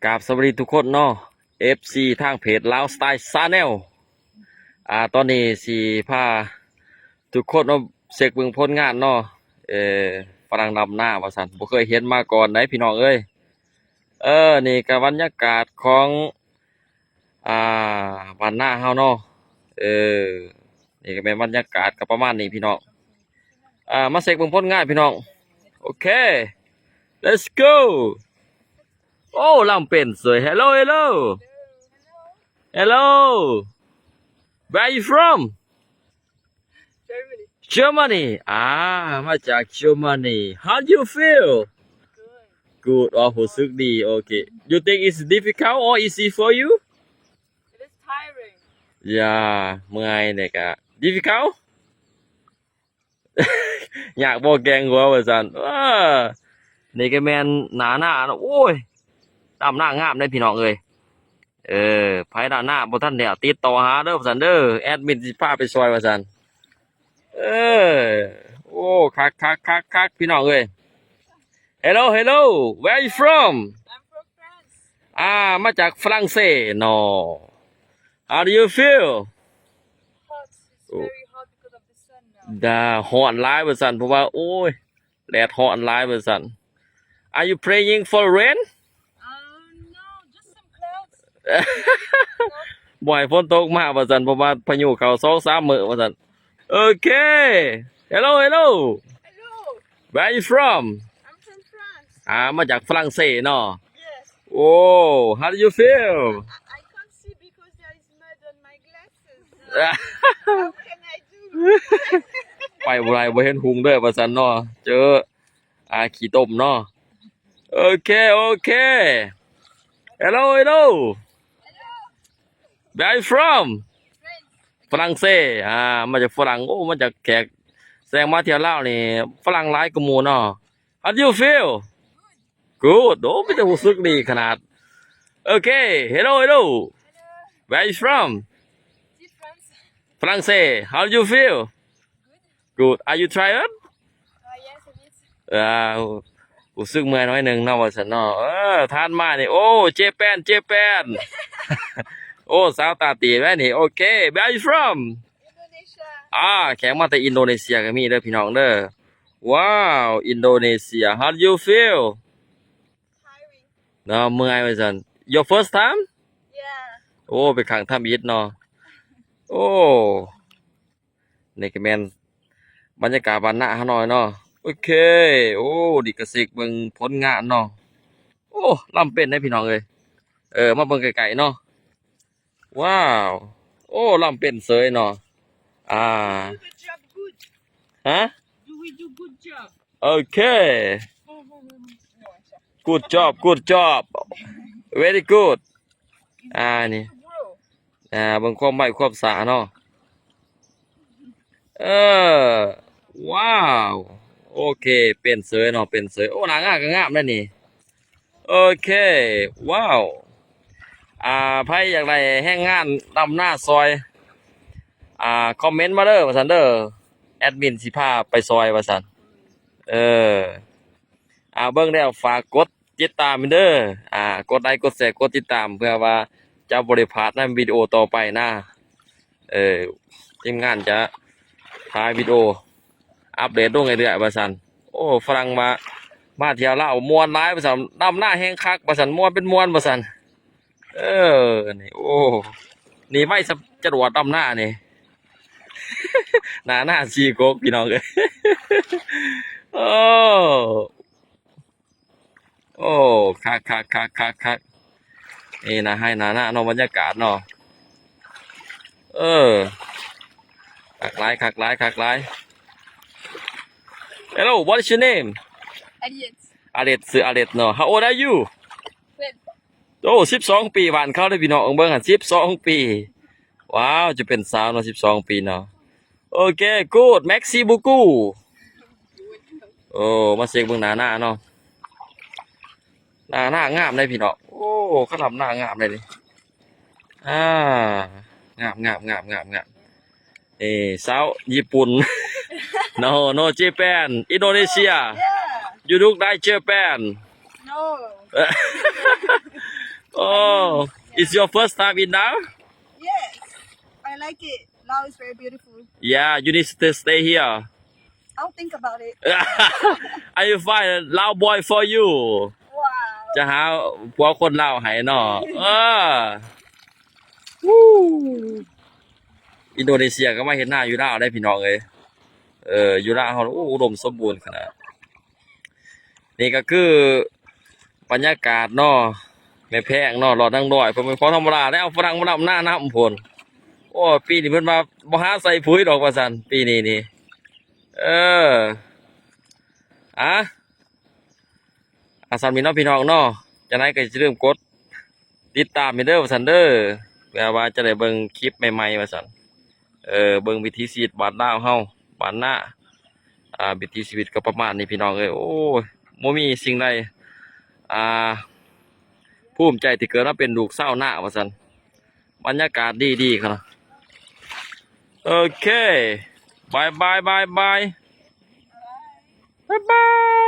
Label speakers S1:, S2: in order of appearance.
S1: กราบสวัสดีทุกคนเนาะ FC ทางเพจลาวสไตล์ชาแนลตอนนี้สิพาทุกคนมาเช็คเบิ่งผลงานเนาะฝรั่งดำหน้าว่าซั่นบ่เคยเห็นมาก่อนได้พี่น้องเอ้ยนี่ก็บรรยากาศของบ้านนาเฮาเนาะนี่ก็เป็นบรรยากาศก็ประมาณนี้พี่น้องมาเช็คเบิ่งผลงานพี่น้องโอเค let's go โอ้ลำเป็นสวย hello hello hello where are you from Germany มาจาก Germany how do you feel good รู้สึกดีโอเค you think it's difficult or easy for you
S2: it is tiring
S1: เมื่อยเนี่ยก็ difficult อยากบอกแกงหัวว่าซั่นนี่ก็แม่นหน้าเนาะโอ้ยตามหน้างามได้พี่น้องเอ้ยไผด้านหน้าบ่ทันแล้วติดต่อหาเด้อว่าซั่นเด้อแอดมินสิพาไปซอยว่าซั่นโอ้คักพี่น้องเอ้ย Hello hello where are you from
S2: I'm from France
S1: มาจากฝรั่งเศสเนาะ How do you feel
S2: hot it's very hot because of the sun now
S1: ร้อนหลายว่าซั่นเพราะว่าโอ้ยแดดร้อนหลายว่าซั่น Are you praying for rain
S2: no just some clouds
S1: บ่ให้ฝนตกมาว่าซั่นเพราะว่าพายุเข้า 2-3 มื้อว่าซั่นโอเค Hello
S2: hello
S1: Where are you from
S2: I'm from France
S1: มาจากฝรั่งเศสเนาะ
S2: yes
S1: โอ้ How do you feel
S2: I can't see because there is mud on my glasses how can I do
S1: ไปบ่ได้บ่เห็นหุงเด้อว่าซั่นเนาะเจอขี้ต้มเนาะโอเคHello Where are you from ฝรั่งเศสมาจากฝรั่งโอ้มาจากแขกแสดงมาเที่ยวลาวนี่ฝรั่งหลายกว่าหมู่เนาะ How do you feel good โอ้มีแต่รู้สึกดีขนาดโอเค Hello Where are you from
S2: France
S1: ฝรั่งเศส How do you feel good Are you tired
S2: yes it is
S1: รู้สึกเมื่อยน้อยนึงเนาะว่าซั่นเนาะทานมานี่โอ้เจแปนโอ้สาวตาตีแม่นี่โอเค Where are you from
S2: Indonesia
S1: แขกมาแต่อินโดนีเซียก็มีเด้อพี่น้องเด้อว้าวอินโดนีเซีย How do you feel
S2: tiring
S1: เนาะเมื่อยว่าซั่น Your first time
S2: yeah
S1: โอ้ไปครั้งทำอิฐเนาะโอ้นี่ก็แม่นบรรยากาศบ้านนาเฮาหน่อยเนาะโอเคโอ้ดิก็สิกเบิ่งผลงานเนาะโอ้ลำเป็นได้พี่น้องเอ้ยมาเบิ่งไกลๆเนาะว้าวโอ้ลำเป็นเสยเนาะ
S2: do the job good
S1: ฮะ
S2: do we do good job
S1: โอเค good job very good นี่
S2: grow
S1: เบิ่งความไม้ความสาเนาะว้าวโอเคเป็นเสยเนาะเป็นเสยโอ้หน้างามก็งามนั่นนี่โอเคว้าวไผอยากได้แรงงานดำหน้าซอยคอมเมนต์มาเด้อว่าซั่นเด้อแอดมินสิพาไปซอยว่าซั่นเบิ่งแล้วฝากกดติดตามเด้อกดไลค์กดแชร์กดติดตามเพื่อว่าจะบ่ได้พลาดในวิดีโอต่อไปนะทีมงานจะถ่ายวิดีโออัปเดตลงเรื่อยๆว่าซั่นโอ้ฝรั่งมาเที่ยวลาวม่วนหลายว่าซั่นดำหน้าแฮงคักว่าซั่นม่วนเป็นม่วนว่าซั่นนี่โอ้นี่ไม่จรวดดำหน้านี่ หน้าสีกกพี่น้องเอ้ยโอ้คักนี่นะให้หน้าเนาะบรรยากาศเนาะคักหลายHello what is your name
S2: Elliot
S1: ชื่อElliotเนาะ How old are you โอ้12 ปีบ้านเขาเด้อพี่น้องเบิ่งหั่น12 ปีว้าวจะเป็นสาวเนาะ12 ปีเนาะโอเค good merci beaucoup โอ้มาเช็คเบิ่งหน้าเนาะหน้างามเลยพี่น้องโอ้เขาทำหน้างามเลยนี่งามสาวญี่ปุ่น no Japan Indonesia
S2: yeah
S1: you look like Japan
S2: no
S1: Oh, it's your first time in now?
S2: Yes, I like it. Laos is very beautiful.
S1: Yeah, you need to stay here.
S2: I'll think about it.
S1: I will find a Lao boy for you.
S2: Wow.
S1: จะหาผัวคนลาวให้เนาะวู้อินโดนีเซียก็มาเห็นหน้าอยู่ลาวได้พี่น้องเอ้ยอยู่ลาวเฮาอุดมสมบูรณ์ขนาดนี่ก็คือบรรยากาศเนาะแม่แพงเนาะรอดนั่งดอยเพิ่นขอธรรมดาแล้วเอาฝรั่งมาดำหน้าน้ำพุ่นโอ้ปีนี้เพิ่นมาบ่หาใส่ปุ๋ยดอกว่าซั่นปีนี้นี่ซั่นมีน้องพี่น้องเนาะจังได๋ก็สิเริ่มกดติดตามให้เด้อว่าซั่นเด้อเพื่อว่าจะได้เบิ่งคลิปใหม่ๆว่าซั่นเบิ่งวิถีชีวิตบ้านลาวเฮาบ้านนาวิถีชีวิตก็ประมาณนี้พี่น้องเอ้ยโอ้ยบ่มีสิ่งใดภูมิใจที่เกิดมาเป็นลูกชาวนาว่าซั่นบรรยากาศดีๆครับโอเคบายบายบายบายบายบาย